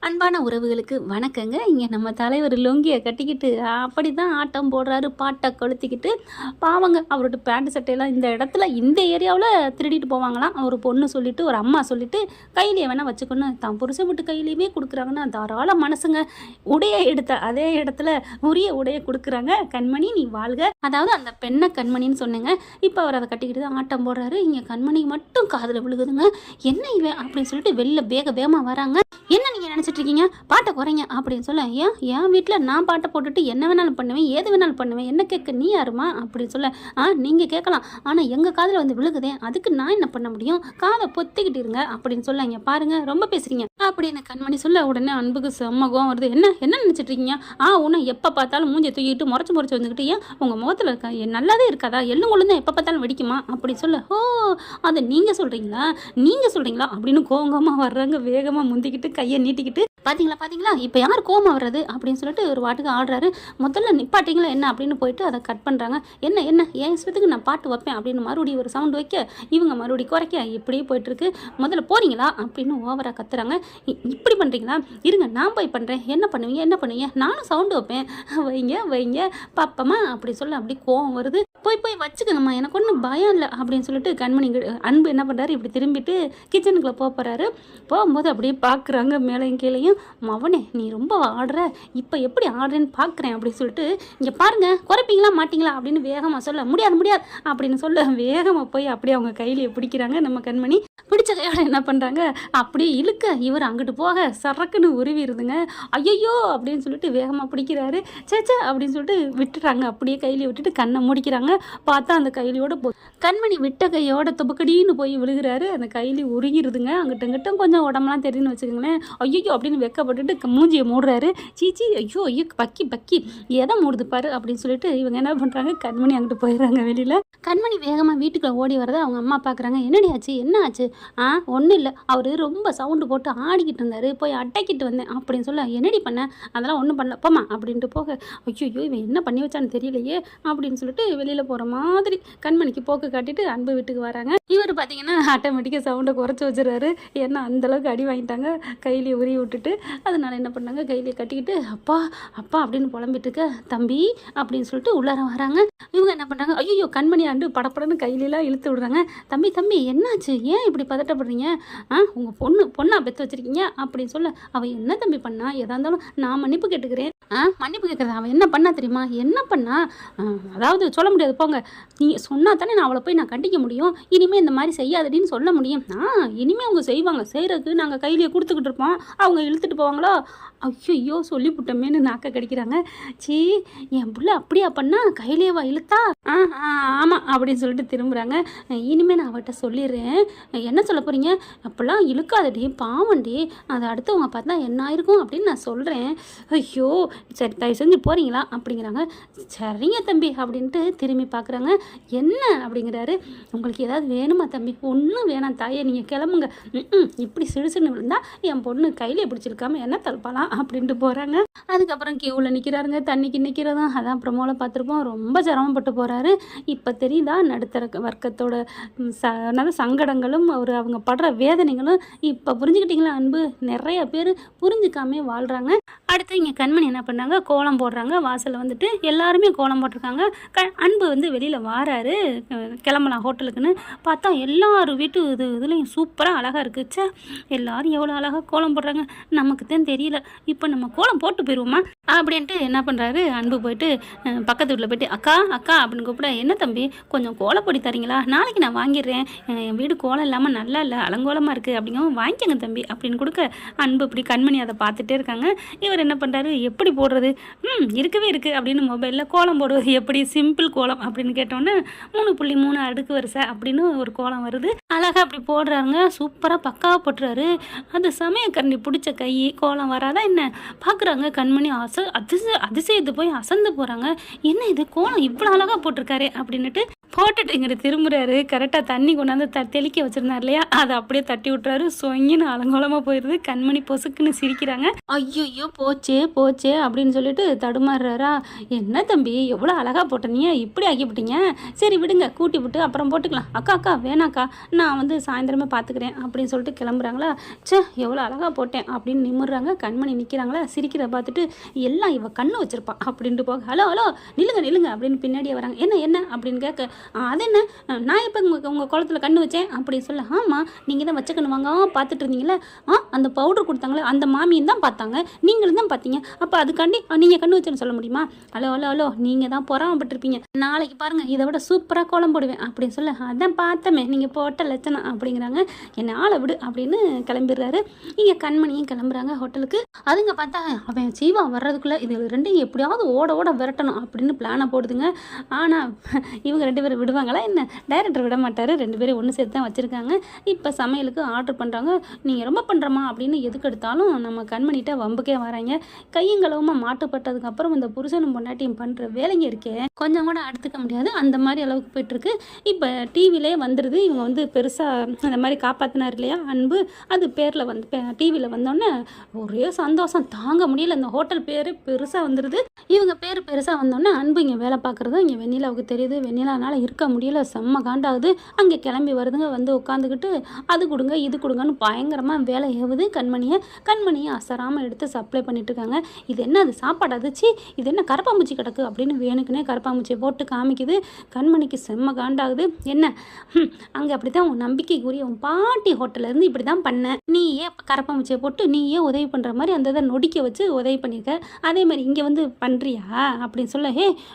அன்பான உறவுகளுக்கு வணக்கங்க. இங்கே நம்ம தலைவர் லுங்கியை கட்டிக்கிட்டு அப்படி தான் ஆட்டம் போடுறாரு, பாட்டை கொளுத்திக்கிட்டு. பாவங்க, அவரோட பேண்ட் சட்டையெல்லாம் இந்த இடத்துல இந்த ஏரியாவில் திருடிட்டு போவாங்களாம். ஒரு பொண்ணு சொல்லிட்டு, ஒரு அம்மா சொல்லிட்டு, கையிலேயே வேணால் வச்சுக்கணும், தான் புருஷன் விட்டு கையிலேயே கொடுக்குறாங்கன்னா தாராள மனசுங்க. உடையை எடுத்த அதே இடத்துல உரிய உடையை கொடுக்குறாங்க. கண்மணி நீ வாழ்க. அதாவது அந்த பெண்ணை கண்மணின்னு சொன்னேங்க. இப்போ அவர் அதை கட்டிக்கிட்டு தான் ஆட்டம் போடுறாரு. இங்கே கண்மணிக்கு மட்டும் காதில் விழுகுதுங்க. என்ன இவன் அப்படின்னு சொல்லிட்டு வெளில வேகமாக வராங்க. என்ன நீங்கள் நினச்சிட்டு இருக்கீங்க, பாட்டை குறைங்க அப்படின்னு சொல்ல, என் வீட்டில் நான் பாட்டை போட்டுட்டு என்ன வேணாலும் பண்ணுவேன், ஏது வேணாலும் பண்ணுவேன், என்ன கேட்க நீ யாருமா அப்படின்னு சொல்ல, நீங்கள் கேட்கலாம், ஆனால் எங்கள் காதில் வந்து விழுகுதே, அதுக்கு நான் என்ன பண்ண முடியும், காதை பொத்திக்கிட்டு இருங்க அப்படின்னு சொல்ல, இங்கே பாருங்க ரொம்ப பேசுறீங்க அப்படின்னு கண்மணி சொல்ல, உடனே அன்புக்கு செம்மகம் வருது. என்ன என்ன நினச்சிட்டு இருக்கீங்க, உன்னை எப்போ பார்த்தாலும் மூஞ்சி தூக்கிட்டு முறைச்சு வந்துக்கிட்டு, ஏன் உங்கள் முகத்தில் இருக்க நல்லாவே இருக்காதா, எள்ளும் கொள்ளும் எப்போ பார்த்தாலும் வெடிக்குமா அப்படின்னு சொல்ல, அதை நீங்கள் சொல்கிறீங்களா அப்படின்னு கோங்கமாக வர்றாங்க. வேகமாக முந்திக்கிட்டு கையை நீட்டிக்கிட்டு, பார்த்தீங்களா இப்போ யார் கோமா வர்றது அப்படின்னு சொல்லிட்டு ஒரு பாட்டுக்கு ஆடுறாரு. முதல்ல நிப்பாட்டிங்களா என்ன அப்படின்னு போயிட்டு அதை கட் பண்ணுறாங்க. என்ன என் இஷ்டத்துக்கு நான் பாட்டு வைப்பேன் அப்படின்னு மறுபடியும் ஒரு சவுண்டு வைக்க, இவங்க மறுபடியும் குறைக்க, இப்படியே போயிட்டுருக்கு. முதல்ல போகிறீங்களா அப்படின்னு ஓவராக கத்துறாங்க. இப்படி பண்ணுறீங்களா, இருங்க நான் போய் பண்ணுறேன், என்ன பண்ணுவீங்க, நானும் சவுண்டு வைப்பேன், வைங்க பாப்பமா அப்படி சொல்ல, அப்படி கோவம் வருது. போய் வச்சுக்கங்கம்மா, எனக்கு ஒன்றும் பயம் இல்லை அப்படின்னு சொல்லிட்டு கண்மணி அன்பு என்ன பண்ணுறாரு, இப்படி திரும்பிட்டு கிச்சனுக்குள்ளே போகிறாரு. போகும்போது அப்படியே பார்க்குறாங்க மேலையும் கீழையும். மவனே நீ ரொம்ப ஆடுற, இப்போ எப்படி ஆடுறேன்னு பார்க்குறேன் அப்படின்னு சொல்லிட்டு, இங்கே பாருங்க குறைப்பீங்களா மாட்டிங்களா அப்படின்னு வேகமாக சொல்ல, முடியாது அப்படின்னு சொல்ல வேகமாக போய் அப்படியே அவங்க கையிலேயே பிடிக்கிறாங்க. நம்ம கண்மணி பிடிச்ச கையோட என்ன பண்ணுறாங்க, அப்படியே இழுக்க இவர் அங்கிட்டு போக சரக்குன்னு உருவிடுதுங்க. ஐயோ அப்படின்னு சொல்லிட்டு வேகமாக பிடிக்கிறாரு. சேச்சா அப்படின்னு சொல்லிட்டு விட்டுறாங்க. அப்படியே கையிலே விட்டுட்டு கண்ணை முடிக்கிறாங்க. பார்த்தா அந்த கையிலையோட கண்மணி விட்ட கையோட துபக்கடின்னு போய் விழுகிறாரு. அந்த கையிலே உருகிடுதுங்க. அங்கிட்டும் கொஞ்சம் உடம்புலாம் தெரியுன்னு வச்சுக்கோங்களேன். ஐயோ அப்படின்னு வெக்கப்பட்டுட்டு மூஞ்சியை மூடுறாரு. சீச்சி ஐயோ பக்கி எதை மூடுது பாரு அப்படின்னு சொல்லிட்டு இவங்க என்ன பண்ணுறாங்க, கண்மணி அங்கிட்டு போயிடுறாங்க வெளியில். கண்மணி வேகமாக வீட்டுக்குள்ளே ஓடி வரதை அவங்க அம்மா பார்க்குறாங்க. என்னடி ஆச்சு, என்ன ஆச்சு? ஒன்றும் இல்லை, அவர் ரொம்ப சவுண்டு போட்டு ஆடிக்கிட்டு இருந்தார், போய் அட்டைக்கிட்டு வந்தேன் அப்படின்னு சொல்ல, என்னடி பண்ண, அதெல்லாம் ஒன்றும் பண்ணல போமா அப்படின்ட்டு போக, ஐயோ இவன் என்ன பண்ணி வச்சான்னு தெரியலையே அப்படின்னு சொல்லிட்டு வெளியில் போகிற மாதிரி கண்மணிக்கு போக்கு காட்டிட்டு அன்பு வீட்டுக்கு வராங்க. இவர் பார்த்தீங்கன்னா ஆட்டோமேட்டிக்காக சவுண்டை குறைச்சி வச்சுறாரு. ஏன்னா அந்தளவுக்கு அடி வாங்கிட்டாங்க, கையிலேயே உரிய விட்டுட்டு. அதனால என்ன பண்ணாங்க, கையிலேயே கட்டிக்கிட்டு அப்பா அப்படின்னு புலம்பிட்டு இருக்க, தம்பி அப்படின்னு சொல்லிட்டு உள்ளார வராங்க. இவங்க என்ன பண்ணுறாங்க, ஐயோ கண்மணி ஆண்டு படப்படன்னு கையிலலாம் இழுத்து விடுறாங்க. தம்பி என்னாச்சு, ஏன் இப்படி பதட்டப்படுறீங்க, உங்கள் பொண்ணா பெற்று வச்சிருக்கீங்க அப்படின்னு சொல்ல, அவள் என்ன தம்பி பண்ணா, எதா இருந்தாலும் நான் மன்னிப்பு கேட்டுக்கிறேன். மன்னிப்பு கேட்குறது, அவன் என்ன பண்ணா தெரியுமா, என்ன பண்ணா, அதாவது சொல்ல முடியாது போங்க, நீ சொன்னா தானே நான் அவளை போய் நான் கண்டிக்க முடியும், இனிமேல் இந்த மாதிரி செய்யாதடின்னு சொல்ல முடியும். இனிமேல் அவங்க செய்வாங்க, செய்கிறதுக்கு நாங்கள் கையிலேயே கொடுத்துக்கிட்டு இருப்போம், அவங்க இழுத்துட்டு போவாங்களோ, ஐயோ சொல்லிவிட்டோமேன்னு நாக்க கடிக்கிறாங்க. சீ என் புள்ள அப்படியா பண்ணா, கையிலேவா இழுத்தா, ஆமாம் அப்படின்னு சொல்லிட்டு திரும்புகிறாங்க. இனிமேல் நான் அவட்ட சொல்லிடுறேன், என்ன சொல்ல போகிறீங்க, அப்போல்லாம் இழுக்காதடி பாவண்டி, அதை அடுத்தவங்க பார்த்தா என்ன ஆயிருக்கும் அப்படின்னு நான் சொல்கிறேன். ஐயோ சரி தயவு செஞ்சு போகிறீங்களா அப்படிங்கிறாங்க. சரிங்க தம்பி அப்படின்ட்டு திரும்பி பார்க்குறாங்க. என்ன அப்படிங்கிறாரு, உங்களுக்கு ஏதாவது வேணுமா தம்பி, ஒன்றும் வேணாம் தாயே, நீங்கள் கிளம்புங்க, இப்படி சிடுசுன்னு விழுந்தா என் பொண்ணு கையிலே பிடிச்சிருக்காம என்ன தடுப்பாலாம் அப்படின்ட்டு போகிறாங்க. அதுக்கப்புறம் கியூவில் நிற்கிறாருங்க, தண்ணிக்கு நிற்கிறதும் அதான் ப்ரமோவில் பார்த்துருப்போம், ரொம்ப சிரமப்பட்டு போகிறாரு. இப்போ தெரியுதா நடுத்தர வர்க்கத்தோட சங்கடங்களும் அவங்க படுற வேதனைகளும் இப்போ புரிஞ்சுக்கிட்டீங்களா அன்பு, நிறைய பேர் புரிஞ்சுக்காமே வாழ்கிறாங்க. அடுத்து இங்கே கண்மணி என்ன பண்ணாங்க, கோலம் போடுறாங்க. வாசலில் வந்துட்டு எல்லாருமே கோலம் போட்டிருக்காங்க. அன்பு வந்து வெளியில் வாராரு, கிளம்பலாம் ஹோட்டலுக்குன்னு பார்த்தா எல்லாரும் வீட்டு இதுலேயும் சூப்பராக அழகாக இருக்குச்சா, எல்லாரும் எவ்வளோ அழகாக கோலம் போடுறாங்க, நமக்கு தான் தெரியல, இப்போ நம்ம கோலம் போட்டு போயிடுவோமா அப்படின்ட்டு என்ன பண்ணுறாரு, அன்பு போயிட்டு பக்கத்து வீட்டில் போயிட்டு அக்கா அப்படின்னு கூப்பிட, என்ன தம்பி கொஞ்சம் கோலப்பொடி தரீங்களா, நாளைக்கு நான் வாங்கிடுறேன், என் வீடு கோலம் இல்லாமல் நல்லா இல்லை அலங்கோலமாக இருக்குது அப்படிங்கவும் வாங்கிக்கங்க தம்பி அப்படின்னு கொடுக்க, அன்பு இப்படி கண்மணி அதை பார்த்துட்டே இருக்காங்க. இவர் என்ன பண்ணுறாரு, எப்படி போடுறது, இருக்கவே இருக்குது அப்படின்னு மொபைலில் கோலம் போடுவது எப்படி, சிம்பிள் கோலம் அப்படின்னு கேட்டோன்னே 3.3 அடுக்கு வரிசை அப்படின்னு ஒரு கோலம் வருது. அழகாக அப்படி போடுறாருங்க, சூப்பராக பக்காவாக போட்டுறாரு. அது சமயக்கரண்டி பிடிச்ச கை, கோலம் வராதா என்ன பார்க்குறாங்க கண்மணி, அதிசயத்து போய் அசந்து போகிறாங்க. என்ன இது கோலம் இவ்வளோ அழகாக போட்டிருக்காரு அப்படின்னுட்டு போட்டுட்டு இங்கிட்டு திரும்புறாரு. கரெக்டாக தண்ணி கொண்டாந்து தெளிக்க வச்சிருந்தார் இல்லையா, அதை அப்படியே தட்டி விட்டுறாரு. சொங்கின்னு அலங்கோலமாக போயிடுது. கண்மணி பொசுக்குன்னு சிரிக்கிறாங்க. ஐயோ போச்சே போச்சே அப்படின்னு சொல்லிட்டு தடுமாறுறாரா. என்ன தம்பி எவ்வளோ அழகாக போட்டனீங்க, இப்படி ஆக்கிவிட்டீங்க, சரி விடுங்க கூட்டி விட்டு அப்புறம் போட்டுக்கலாம். அக்கா வேணாக்கா, நான் வந்து சாயந்தரமே பார்த்துக்கிறேன் அப்படின்னு சொல்லிட்டு கிளம்புறாங்களா. சே எவ்வளோ அழகாக போட்டேன் அப்படின்னு நிமிடுறாங்க. கண்மணி நிற்கிறாங்களா. சிரிக்கிறத பார்த்துட்டு எல்லாம் இவ கண்ணு வச்சிருப்பா அப்படின்ட்டு போக, ஹலோ நில்லுங்க அப்படின்னு பின்னாடியே வராங்க. என்ன அப்படின்னு கேட்க, அது என்ன நான் எப்போ உங்கள் குளத்தில் கண்ணு வச்சேன் அப்படின்னு சொல்ல, ஆமாம் நீங்கள் தான் வச்ச கண்ணு வாங்க பார்த்துட்டு இருந்தீங்களே, அந்த பவுடர் கொடுத்தாங்களே அந்த மாமியும் தான் பார்த்தாங்க, நீங்களும் தான் பார்த்தீங்க, அப்போ அதுக்காண்டி நீங்கள் கண்ணு வச்சேன்னு சொல்ல முடியுமா? ஹலோ நீங்கள் தான் பொறாமப்பட்டிருப்பீங்க, நாளைக்கு பாருங்கள் இதை விட சூப்பராக கோலம் போடுவேன் அப்படின்னு சொல்ல, அதான் பார்த்தமே நீங்கள் போட்ட லட்சணம் அப்படிங்கிறாங்க. என்னை ஆளை விடு அப்படின்னு கிளம்பிடுறாரு. இங்கே கண்மணியும் கிளம்புறாங்க ஹோட்டலுக்கு. அதுங்க பார்த்தா அவன் ஜீவா வர்றதுக்குள்ளே இது ரெண்டையும் எப்படியாவது ஓட விரட்டணும் அப்படின்னு பிளானை போடுதுங்க. ஆனால் இவங்க 2 பேரும் விடுவாங்களா என்ன? டைரக்டர் விட மாட்டார். 2 பேரும் ஒன்று சேர்த்து தான் வச்சுருக்காங்க. இப்போ சமையலுக்கு ஆர்டர் பண்ணுறாங்க. நீங்கள் ரொம்ப பண்ணுறமா அப்படின்னு எதுக்கு எடுத்தாலும் நம்ம கண்மணிகிட்ட வம்புக்கே வராங்க. கையும் களவுமா மாட்டுப்பட்டதுக்கப்புறம் இந்த புருஷனும் பொண்டாட்டியும் பண்ணுற வேலைங்க இருக்கே கொஞ்சம் கூட அடுத்துக்க முடியாது. அந்த மாதிரி அளவுக்கு போயிட்டுருக்கு. இப்போ டிவிலே வந்துடுது. இவங்க வந்து பெருசாக அந்த மாதிரி காப்பாற்றினார் இல்லையா அன்பு, அது பேரில் வந்து டிவியில் வந்தோடனே ஒரே சந்தோஷம் தாங்க முடியல. இந்த ஹோட்டல் பேர் பெருசாக வந்துடுது. இவங்க பேர் பெருசாக வந்தோடனே அன்பு இங்கே வேலை பார்க்குறதும் இங்கே வெண்ணிலாவுக்கு தெரியுது. வெண்ணிலானால இருக்க முடியல, செம்ம காண்டாகுது. அங்கே கிளம்பி வருதுங்க. வந்து உட்காந்துக்கிட்டு அது கொடுங்க இது கொடுங்கன்னு பயங்கரமாக வேலை ஏவுது கண்மணியை அசராமல் எடுத்து சப்ளை பண்ணிட்டு இருக்காங்க. இது என்ன அது சாப்பாடு அதுச்சு, இது என்ன கரப்பாம்பூச்சி கிடக்கு அப்படின்னு வேணுக்குனே கரப்பாம்பூச்சியை போட்டு காமிக்குது. கண்மணிக்கு செம்ம காண்டாகுது. என்ன அங்கே அப்படி தான் உன் நம்பிக்கைக்குரிய உன் பாட்டி ஹோட்டலேருந்து இப்படி தான் பண்ண, நீயே கரப்பாம்பூச்சியை போட்டு நீயே உதவி பண்ணுற மாதிரி அந்த இதை நொடிக்க வச்சு உதவி பண்ணியிருக்க, அதே மாதிரி இங்கே வந்து பண்ணுறியா அப்படின்னு சொல்ல,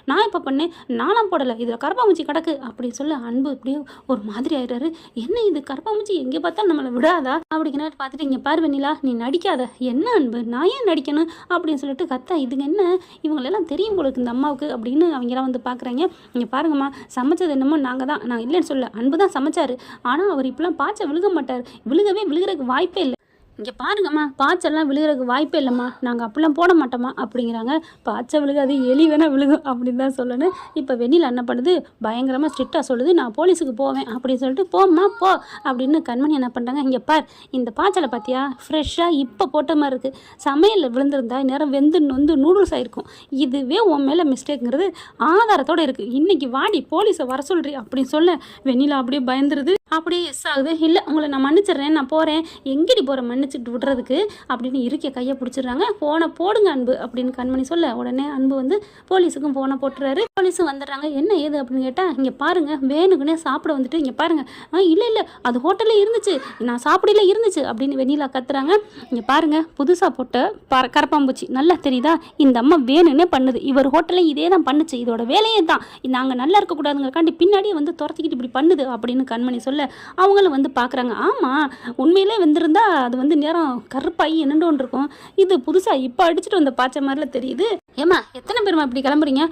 நான் இப்போ பண்ணேன், நானும் போடலை, இதில் கரப்பாம்பூச்சி கிடக்கு அப்படின்னு சொல்ல அன்பு இப்படியே ஒரு மாதிரி ஆயிடுறாரு. என்ன இது கரப்பாம்பூச்சி எங்கே பார்த்தாலும் நம்மளை விடாதா அப்படிங்கிற பார்த்துட்டு, இங்கே பாரு வெண்ணிலா நீ நடிக்காத, என்ன அன்பு நான் ஏன் நடிக்கணும் அப்படின்னு சொல்லிட்டு கத்தா. இதுங்க என்ன இவங்களெல்லாம் தெரியும் போல இருக்கு இந்த அம்மாவுக்கு அப்படின்னு அவங்கெல்லாம் வந்து பார்க்குறாங்க. இங்கே பாருங்கம்மா சமைச்சது என்னமோ நாங்கள் தான், நான் இல்லைன்னு சொல்ல, அன்பு தான் சமைச்சாரு. ஆனால் அவர் இப்பெல்லாம் பாய்ச்ச விழுக மாட்டார், விழுகிறதுக்கு வாய்ப்பே இல்லை. இங்கே பாருங்கம்மா பாய்ச்செல்லாம் விழுகிறதுக்கு வாய்ப்பே இல்லைம்மா, நாங்கள் அப்படிலாம் போட மாட்டோமா அப்படிங்கிறாங்க. பாய்ச்ச விழுகாது எலி வேணால் விழுகும் அப்படின்னு தான் சொல்லணும். இப்போ வெண்ணிலா என்ன பண்ணுது, பயங்கரமாக ஸ்ட்ரிக்டாக சொல்லுது, நான் போலீஸுக்கு போவேன் அப்படின்னு சொல்லிட்டு, போம்மா போ அப்படின்னு கண்மணி என்ன பண்ணுறாங்க. இங்கே பார் இந்த பாய்ச்சலை பார்த்தியா ஃப்ரெஷ்ஷாக இப்போ போட்ட மாதிரி இருக்குது, சமையலில் விழுந்திருந்தா நேரம் வந்து நூடுல்ஸ் ஆகிருக்கும், இதுவே உன் மேலே மிஸ்டேக்குங்கிறது ஆதாரத்தோடு இருக்குது, இன்றைக்கி வாடி போலீஸை வர சொல்கிறி அப்படின்னு சொல்ல வெண்ணிலா அப்படியே பயந்துருது. அப்படியே எஸ் ஆகுது. இல்லை உங்களை நான் மன்னிச்சிடுறேன், நான் போகிறேன், எங்கடி போகிற மன்னிச்சுட்டு விடுறதுக்கு அப்படின்னு இருக்க கையை பிடிச்சிடுறாங்க. ஃபோனை போடுங்க அன்பு அப்படின்னு கண்மணி சொல்ல உடனே அன்பு வந்து போலீஸுக்கும் ஃபோனை போட்டுறாரு. போலீஸும் வந்துடுறாங்க. என்ன ஏது அப்படின்னு கேட்டால், இங்கே பாருங்கள் வேணுக்குன்னே சாப்பிட வந்துட்டு, இங்கே பாருங்கள் இல்லை அது ஹோட்டலில் இருந்துச்சு, நான் சாப்பிடல இருந்துச்சு அப்படின்னு வெண்ணிலா கத்துறாங்க. இங்கே பாருங்கள் புதுசாக போட்ட கரப்பாம்பூச்சி நல்லா தெரியுதா, இந்த அம்மா வேணுன்னே பண்ணுது, இவர் ஹோட்டலில் இதே தான் பண்ணுச்சு, இதோட வேலையே தான், நாங்கள் நல்லா இருக்கக்கூடாதுங்கிறக்காண்டி பின்னாடியே வந்து துரத்திக்கிட்டு இப்படி பண்ணுது அப்படின்னு கண்மணி சொல்ல அவங்களும் வந்து பார்க்குறாங்க. ஆமாம் உண்மையிலே வந்திருந்தா அது வந்து நேரம் கருப்பாகி என்னென்னு ஒன்று இருக்கும், இது புதுசாக இப்போ அடிச்சுட்டு வந்த பாய்ச்ச மாதிரிலாம் தெரியுது. ஏம்மா எத்தனை பேருமா இப்படி கிளம்புறீங்க?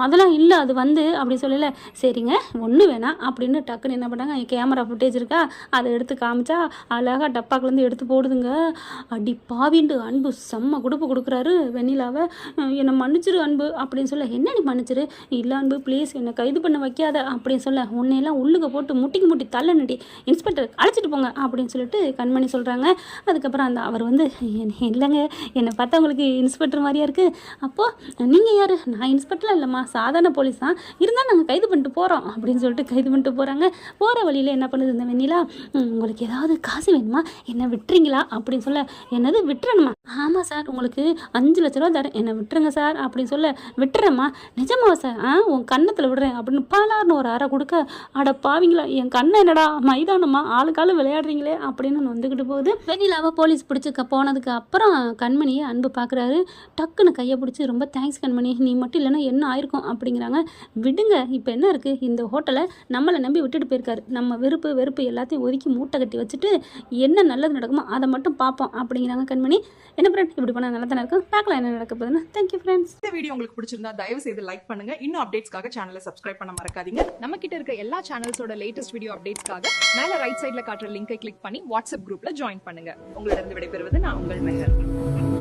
அதெல்லாம் இல்லை அது வந்து அப்படி சொல்லலை. சரிங்க ஒன்று வேணாம் அப்படின்னு டக்குன்னு என்ன பண்ணாங்க, கேமரா ஃபுட்டேஜ் இருக்கா அதை எடுத்து காமிச்சா அழகாக டப்பாக்குலேருந்து எடுத்து போடுதுங்க. அடி பாவிண்டு அன்பு செம்ம கொடுக்குறாரு வெண்ணிலாவை. என்னை மன்னிச்சிரு அன்பு அப்படின்னு சொல்ல, என்ன நீ மன்னிச்சிரு, இல்லை அன்பு ப்ளீஸ் என்னை கைது பண்ண வைக்காத அப்படின்னு சொல்ல, உன்னையெல்லாம் உள்ளுக போட்டு முட்டி தள்ள நட்டி இன்ஸ்பெக்டர் அழைச்சிட்டு போங்க அப்படின்னு சொல்லிட்டு கண்மணி சொல்கிறாங்க. அதுக்கப்புறம் அந்த அவர் வந்து இல்லைங்க என்னை பார்த்தா உங்களுக்கு இன்ஸ்பெக்டர் மாதிரியா இருக்குது, அப்போது நீங்கள் யார்? நான் இன்ஸ்பெக்டர்லாம் இல்லைம்மா சாதாரண போலீஸ் தான், இருந்தால் நாங்கள் கைது பண்ணிட்டு போகிறோம் அப்படின்னு சொல்லிட்டு கைது பண்ணிட்டு போகிறாங்க. போகிற வழியில் என்ன பண்ணுது இந்த வெண்ணிலா, உங்களுக்கு ஏதாவது காசு வேணுமா என்னை விட்டுறீங்களா அப்படின்னு சொல்ல, என்னது விட்டுறணுமா? ஆமாம் சார் உங்களுக்கு 5 லட்ச ரூபா தரேன் என்னை விட்டுருங்க சார் அப்படின்னு சொல்ல, விட்டுறேம்மா நிஜமாவா சார்? உன் கன்னத்தில் விடுறேன் அப்படின்னு பாலார்னு ஒரு அறை கொடுக்க, அட பாவீங்களா என் கண்ணை என்னடா மைதானமா ஆளுக்காலும் விளையாடுறீங்களே அப்படின்னு வந்துக்கிட்டு போகுது. வெண்ணிலாவை போலீஸ் பிடிச்சிக்க போனதுக்கு அப்புறம் கண்மணியை அன்பு பார்க்குறாரு. டக்குன்னு கையை பிடிச்சி, ரொம்ப தேங்க்ஸ் கண்மணி, நீ மட்டும் இல்லைன்னா என்ன ஆயிருக்கும் அப்படிங்கிறாங்க. விடுங்க இப்போ என்ன இருக்குது, இந்த ஹோட்டலை நம்மளை நம்பி விட்டுட்டு போயிருக்காரு, நம்ம வெறுப்பு எல்லாத்தையும் ஒதுக்கி மூட்டை கட்டி வச்சுட்டு என்ன நல்லது நடக்குமோ அதை மட்டும் பார்ப்போம் அப்படிங்கிறாங்க கண்மணி. என்ன ஃப்ரெண்ட் இப்படி பண்ணால் நல்லா தானே இருக்கும், பார்க்கலாம் என்ன நடக்க போகுதுன்னு. Thank you friends. இந்த வீடியோ உங்களுக்கு பிடிச்சிருந்தா தயவு செய்து லைக் பண்ணுங்க, இன்னும் அப்டேட்ஸ்க்காக சேனலை சப்ஸ்கிரைப் பண்ண மறக்காதீங்க. நம்ம கிட்ட இருக்க எல்லா சேனல்ஸோட லேட்டஸ்ட் வீடியோ அப்டேட்ஸ்க்காக மேல ரைட் சைட்ல காட்டுற லிங்கை கிளிக் பண்ணி வாட்ஸ்அப் குரூப்ல ஜாயின் பண்ணுங்க. உங்களிடம் விடைபெறுவது நான் உங்கள் மெஹர்.